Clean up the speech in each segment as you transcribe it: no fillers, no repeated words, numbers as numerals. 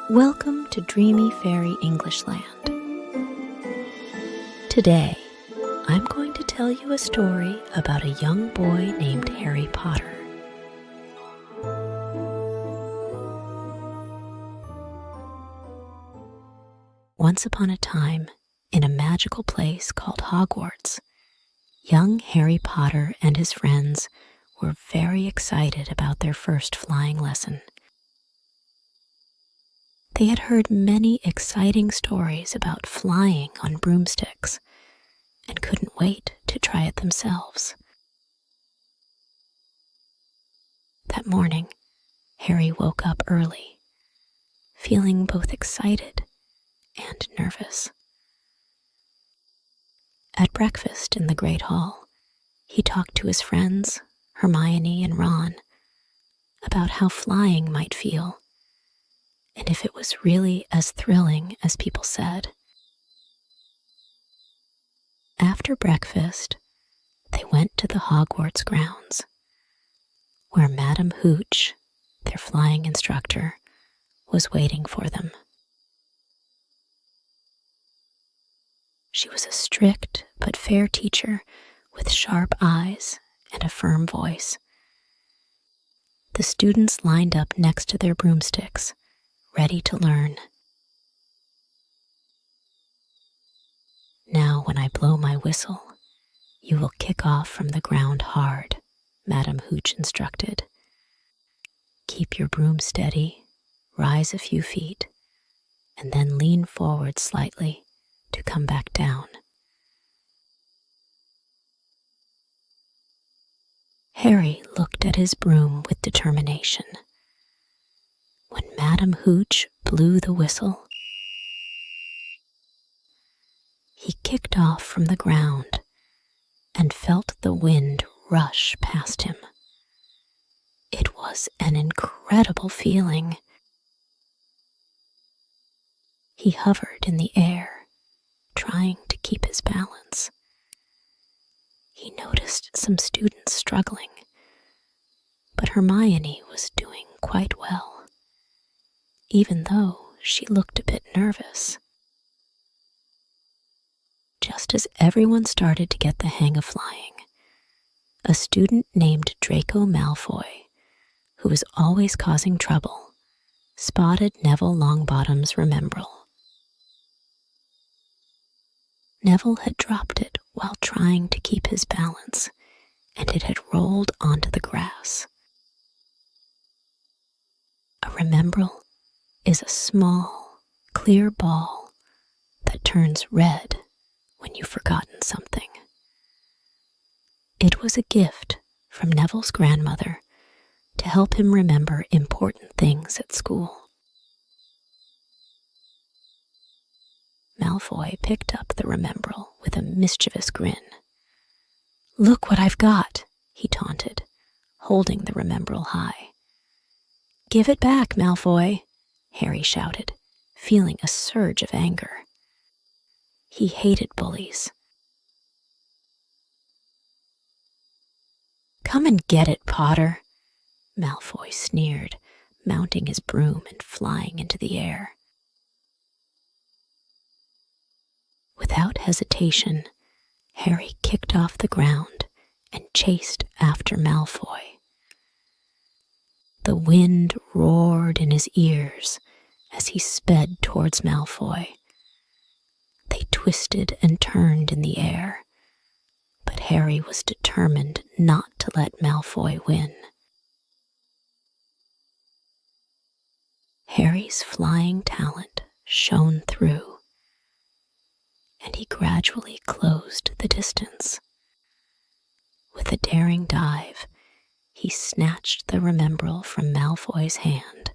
Welcome to dreamy fairy English land. Today, I'm going to tell you a story about a young boy named Harry Potter. Once upon a time, in a magical place called Hogwarts, young Harry Potter and his friends were very excited about their first flying lesson. They had heard many exciting stories about flying on broomsticks and couldn't wait to try it themselves. That morning, Harry woke up early, feeling both excited and nervous. At breakfast in the Great Hall, he talked to his friends, Hermione and Ron, about how flying might feel, and if it was really as thrilling as people said. After breakfast, they went to the Hogwarts grounds, where Madame Hooch, their flying instructor, was waiting for them. She was a strict but fair teacher with sharp eyes and a firm voice. The students lined up next to their broomsticks, ready to learn. Now, when I blow my whistle, you will kick off from the ground hard, Madame Hooch instructed. Keep your broom steady, rise a few feet, and then lean forward slightly to come back down. Harry looked at his broom with determination. When Madame Hooch blew the whistle, he kicked off from the ground and felt the wind rush past him. It was an incredible feeling. He hovered in the air, trying to keep his balance. He noticed some students struggling, but Hermione was doing quite well, even though she looked a bit nervous. Just as everyone started to get the hang of flying, a student named Draco Malfoy, who was always causing trouble, spotted Neville Longbottom's Remembrall. Neville had dropped it while trying to keep his balance, and it had rolled onto the grass. A Remembrall is a small, clear ball that turns red when you've forgotten something. It was a gift from Neville's grandmother to help him remember important things at school. Malfoy picked up the Remembrall with a mischievous grin. "Look what I've got," he taunted, holding the Remembrall high. "Give it back, Malfoy," Harry shouted, feeling a surge of anger. He hated bullies. "Come and get it, Potter," Malfoy sneered, mounting his broom and flying into the air. Without hesitation, Harry kicked off the ground and chased after Malfoy. The wind roared in his ears as he sped towards Malfoy. They twisted and turned in the air, but Harry was determined not to let Malfoy win. Harry's flying talent shone through, and he gradually closed the distance. With a daring dive, he snatched the Remembrall from Malfoy's hand,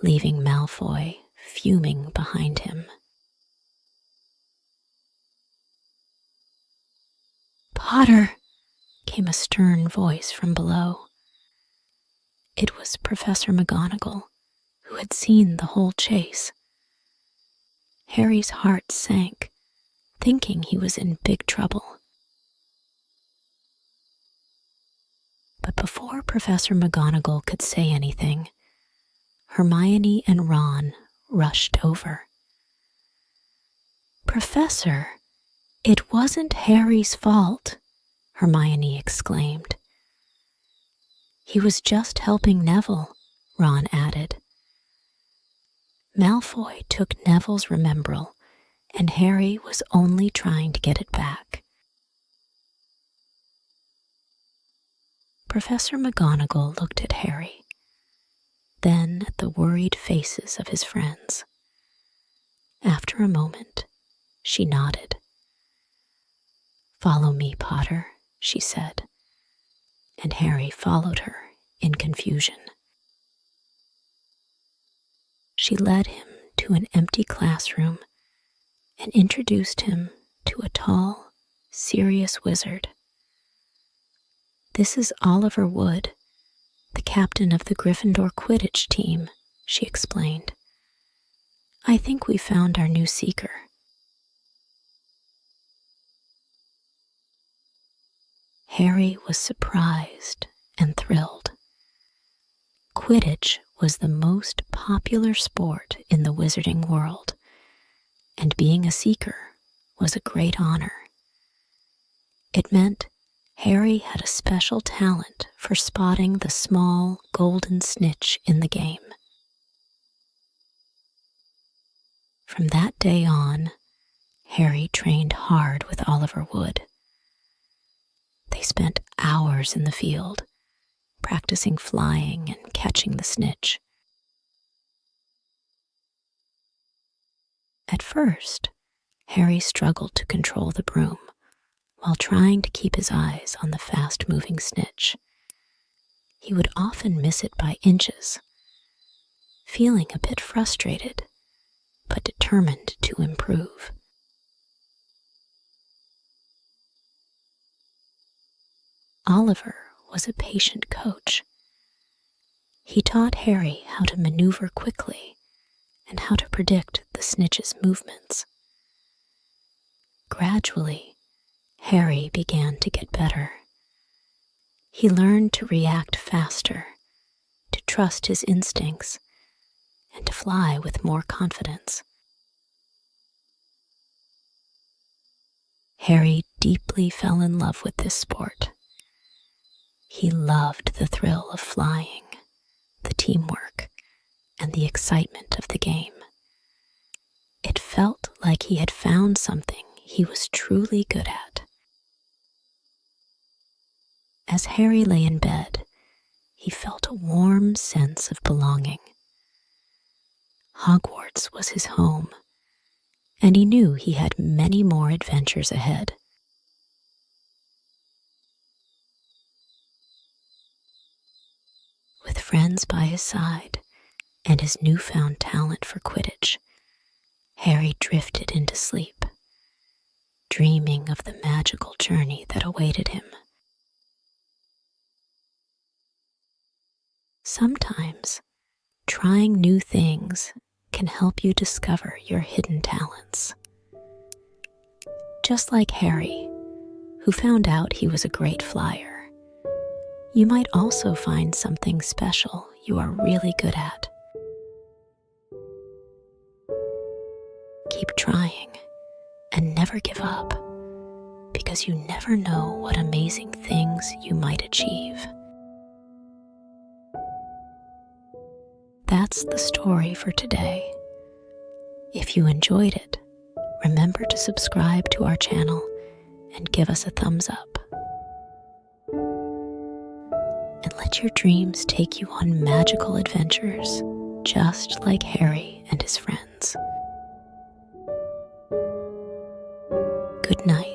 leaving Malfoy fuming behind him. "Potter," came a stern voice from below. It was Professor McGonagall, who had seen the whole chase. Harry's heart sank, thinking he was in big trouble. But before Professor McGonagall could say anything, Hermione and Ron rushed over. "Professor, it wasn't Harry's fault," Hermione exclaimed. "He was just helping Neville," Ron added. Malfoy took Neville's remembrall, and Harry was only trying to get it back. Professor McGonagall looked at Harry, then at the worried faces of his friends. After a moment, she nodded. "Follow me, Potter," she said, and Harry followed her in confusion. She led him to an empty classroom and introduced him to a tall, serious wizard. "This is Oliver Wood, the captain of the Gryffindor Quidditch team," she explained. "I think we found our new seeker." Harry was surprised and thrilled. Quidditch was the most popular sport in the wizarding world, and being a seeker was a great honor. It meant Harry had a special talent for spotting the small golden snitch in the game. From that day on, Harry trained hard with Oliver Wood. They spent hours in the field, practicing flying and catching the snitch. At first, Harry struggled to control the broom while trying to keep his eyes on the fast-moving snitch. He would often miss it by inches, feeling a bit frustrated, but determined to improve. Oliver was a patient coach. He taught Harry how to maneuver quickly and how to predict the snitch's movements. Gradually, Harry began to get better. He learned to react faster, to trust his instincts, and to fly with more confidence. Harry deeply fell in love with this sport. He loved the thrill of flying, the teamwork, and the excitement of the game. It felt like he had found something he was truly good at. As Harry lay in bed, he felt a warm sense of belonging. Hogwarts was his home, and he knew he had many more adventures ahead. With friends by his side and his newfound talent for Quidditch, Harry drifted into sleep, dreaming of the magical journey that awaited him. Sometimes, trying new things can help you discover your hidden talents. Just like Harry, who found out he was a great flyer, you might also find something special you are really good at. Keep trying and never give up, because you never know what amazing things you might achieve. That's the story for today. If you enjoyed it, remember to subscribe to our channel and give us a thumbs up. And let your dreams take you on magical adventures, just like Harry and his friends. Good night.